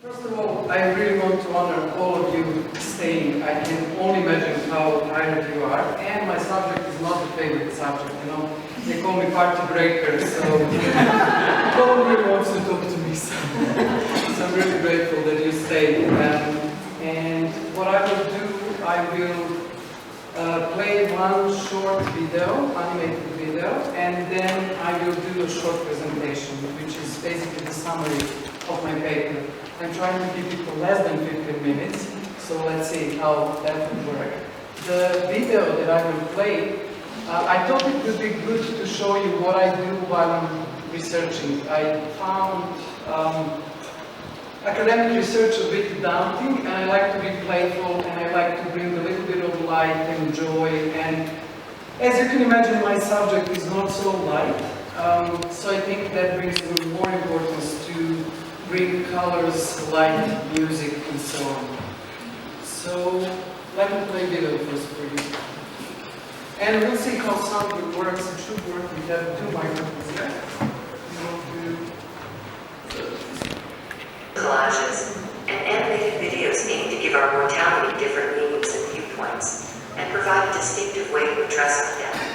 First of all, I really want to honor all of you staying. I can only imagine how tired you are. And my subject is not a favorite subject, you know. They call me party breaker, so no one really wants to talk to me. So I'm really grateful that you stayed. And what I will do, I will play one short video, animated video, and then I will do a short presentation, which is basically the summary of my paper. I'm trying to keep it for less than 15 minutes, so let's see how that will work. The video that I will play, I thought it would be good to show you what I do while I'm researching. I found academic research a bit daunting, and I like to be playful, and I like to bring a little bit of light and joy, and as you can imagine, my subject is not so light, so I think that brings more importance to bring colors, light, music, and so on. So, let me play video first for you. And we'll see how sound works. It should work. We have two microphones here. Collages and animated videos aim to give our mortality different meanings and viewpoints, and provide a distinctive way to address our death.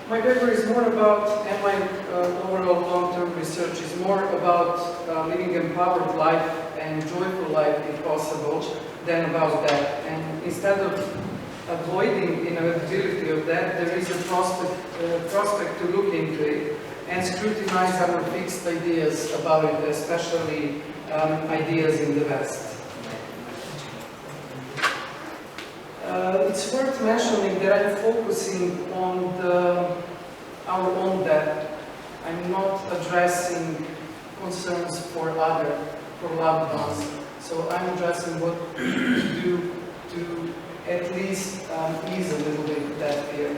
My paper is more about, and my overall long-term research is more about living empowered life and joyful life, if possible, than about that. And instead of avoiding inevitability of that, there is a prospect to look into it and scrutinize our fixed ideas about it, especially ideas in the West. It's worth mentioning that I'm focusing on our own death. I'm not addressing concerns for loved ones. So I'm addressing what we do to at least ease a little bit that fear.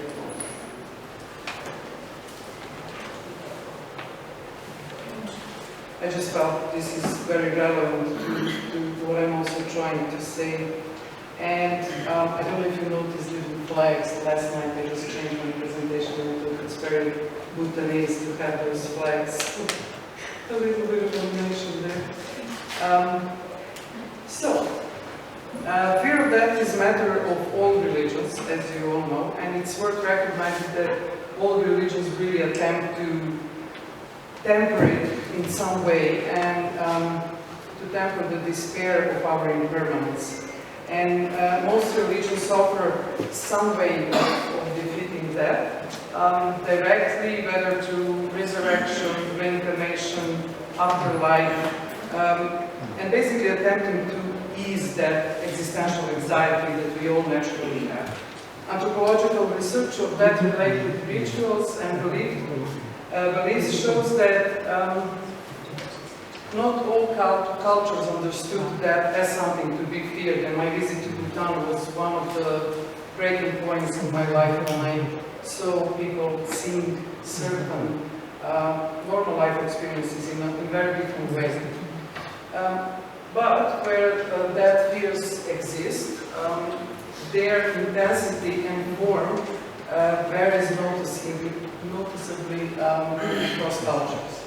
I just felt this is very relevant to what I'm also trying to say. And I don't know if you noticed little flags. Last night I just changed my presentation to it's very Bhutanese to have those flags. A little bit of animation there. Fear of death is a matter of all religions, as you all know, and it's worth recognizing that all religions really attempt to temper it in some way and to temper the despair of our impermanence. And most religions offer some way of defeating death, directly, whether through resurrection, reincarnation, afterlife, and basically attempting to ease that existential anxiety that we all naturally have. Anthropological research of death-related rituals and beliefs shows that not all cultures understood death as something to be feared, and my visit to Bhutan was one of the breaking points in my life when I saw people seeing certain normal life experiences in very different ways. But where death fears exist, their intensity and form varies noticeably across cultures.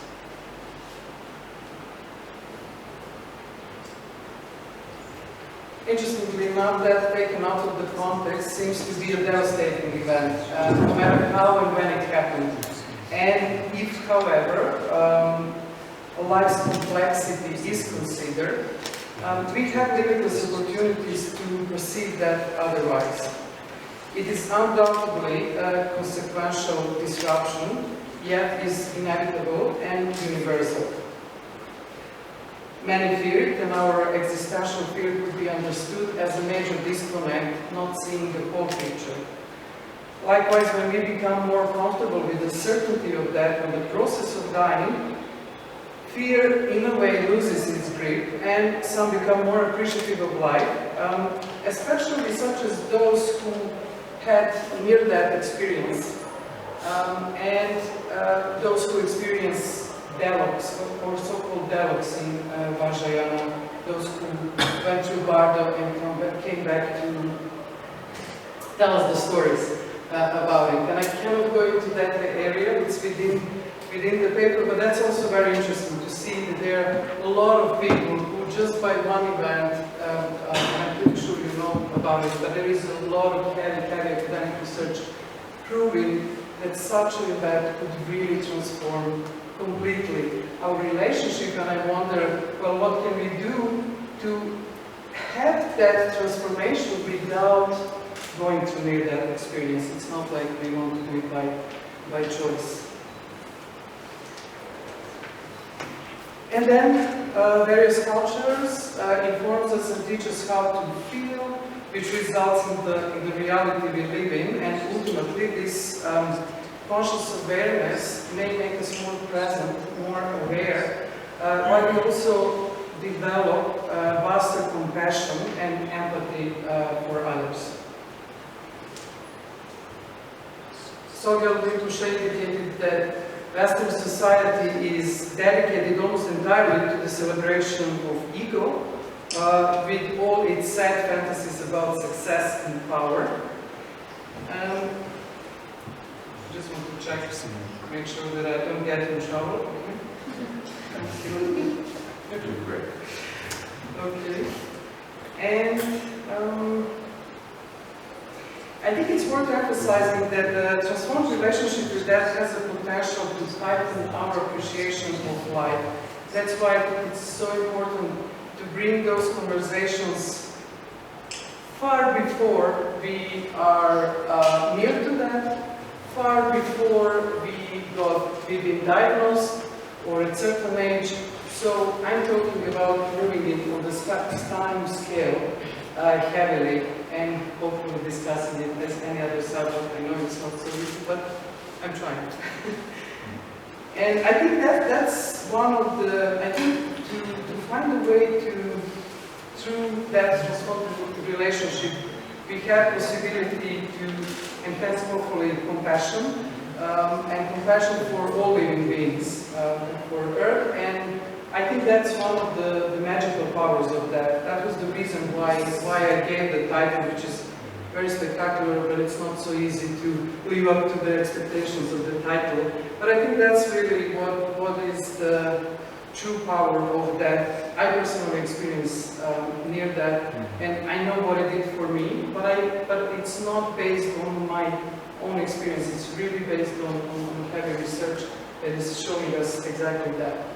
Interestingly enough, death taken out of the context seems to be a devastating event, no matter how and when it happened. And if, however, life's complexity is considered, we have limitless opportunities to perceive that otherwise. It is undoubtedly a consequential disruption, yet is inevitable and universal. Many fear it, and our existential fear could be understood as a major disconnect, not seeing the whole picture. Likewise, when we become more comfortable with the certainty of death and the process of dying, fear, in a way, loses its grip, and some become more appreciative of life, especially such as those who had near-death experience, and those who experience dialogues, or so-called dialogues in Vajrayana, those who went through Bardo and came back to tell us the stories about it. And I cannot go into that area, it's within the paper, but that's also very interesting to see that there are a lot of people who just by one event, I'm pretty sure you know about it, but there is a lot of heavy academic research proving that such an event could really transform completely our relationship, and I wonder, well, what can we do to have that transformation without going through near-death experience? It's not like we want to do it by choice. And then various cultures informs us and teach us how to feel, which results in the reality we live in, and ultimately this conscious awareness may make us more present, more aware, while we also develop vaster compassion and empathy for others. Sogyal Rinpoche indicated that Western society is dedicated almost entirely to the celebration of ego, with all its sad fantasies about success and power. Just want to check, make sure that I don't get in trouble. You're doing great. Okay. And I think it's worth emphasizing that the transformed relationship with death has the potential to heighten our appreciation of life. That's why I think it's so important to bring those conversations far before we are near to death, far before we've been diagnosed or at a certain age. So I'm talking about moving it on the time scale heavily, and hopefully discussing it as any other subject. I know it's not so easy, but I'm trying. And I think that's one of the, I think to find a way to, through that transformative relationship, we have possibility to enhance hopefully compassion, and compassion for all living beings, for Earth, and I think that's one of the magical powers of that. That was the reason why I gave the title, which is very spectacular, but it's not so easy to live up to the expectations of the title. But I think that's really what is the true power of that. I personally experienced near that, and I know what it did for me, but it's not based on my own experience. It's really based on heavy research that is showing us exactly that.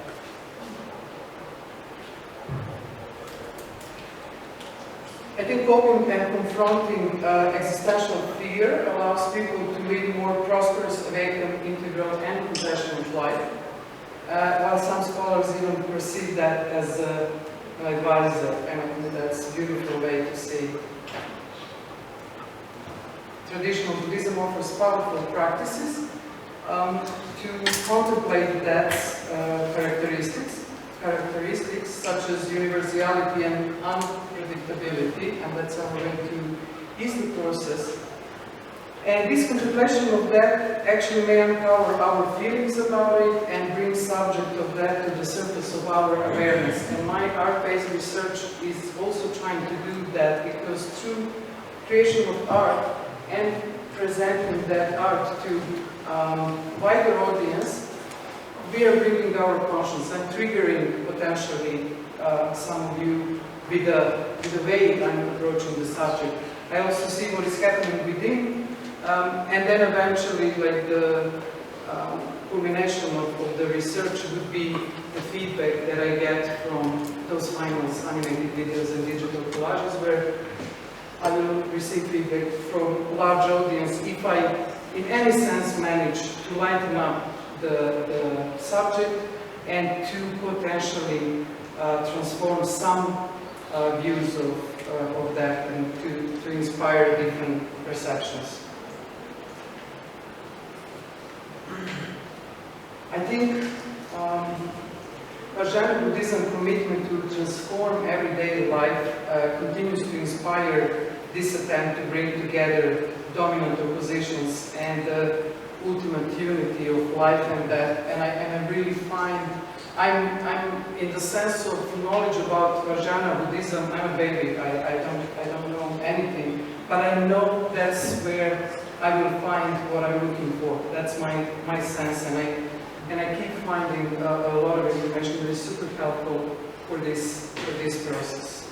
I think coping and confronting existential fear allows people to lead more prosperous, awakened, integral, and compassionate life. While some scholars even perceive that as an advisor, and I think that's a beautiful way to see it. Traditional Buddhism offers powerful practices to contemplate that characteristics such as universality and unpredictability, and that's how we're going to ease the process. And this contemplation of that actually may uncover our feelings about it and bring subject of that to the surface of our awareness. And my art-based research is also trying to do that, because through creation of art and presenting that art to wider audience, we are bringing our conscience and triggering potentially some of you with the way I'm approaching the subject. I also see what is happening within, and then eventually, like the culmination of the research would be the feedback that I get from those finals, animated videos and digital collages, where I will receive feedback from large audience if I, in any sense, manage to lighten up the subject and to potentially transform some views of that and to inspire different perceptions. I think Vajrayana Buddhism commitment to transform everyday life continues to inspire this attempt to bring together dominant oppositions and ultimate unity of life and death. And I really find, I'm in the sense of knowledge about Vajrayana Buddhism, I'm a baby, I don't know anything, but I know that's where I will find what I'm looking for. That's my sense, and I keep finding a lot of information that is super helpful for this process.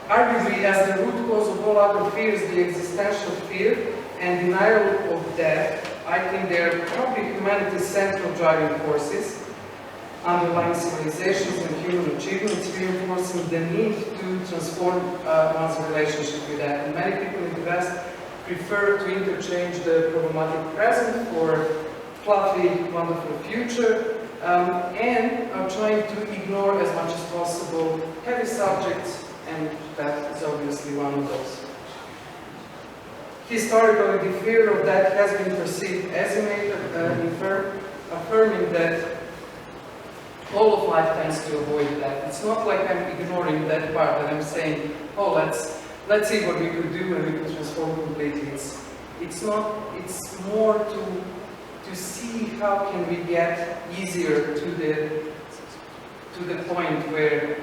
Arguably, as the root cause of all other fears, the existential fear and denial of death, I think they are probably humanity's central driving forces, underlying civilizations and human achievements, reinforcing the need to transform one's relationship with that. And many people in the West prefer to interchange the problematic present for fluffy, wonderful future, and are trying to ignore as much as possible heavy subjects, and that is obviously one of those. Historically, the fear of that has been perceived as innate, affirming that all of life tends to avoid that. It's not like I'm ignoring that part, that I'm saying, oh, let's see what we could do and we could transform completely. It's not. It's more to see how can we get easier to the point where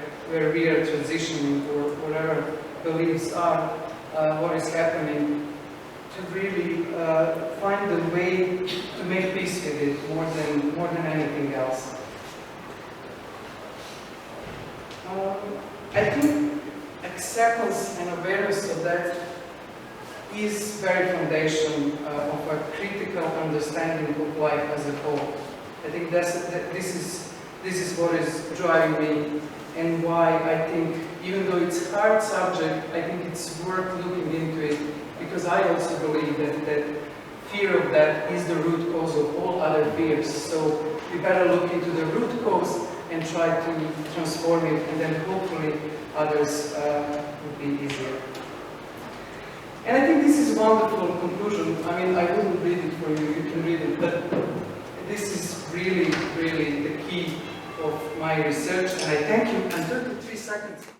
we are transitioning, or whatever beliefs are, what is happening, to really find a way to make peace with it more than anything else. I think acceptance and awareness of that is very foundation of a critical understanding of life as a whole. I think this is what is driving me, and why I think, even though it's a hard subject, I think it's worth looking into it, because I also believe that fear of that is the root cause of all other fears. So we better look into the root cause and try to transform it, and then hopefully others would be easier. And I think this is a wonderful conclusion. I mean, I wouldn't read it for you, you can read it, but this is really, really the key of my research, and I thank you. And 33 seconds.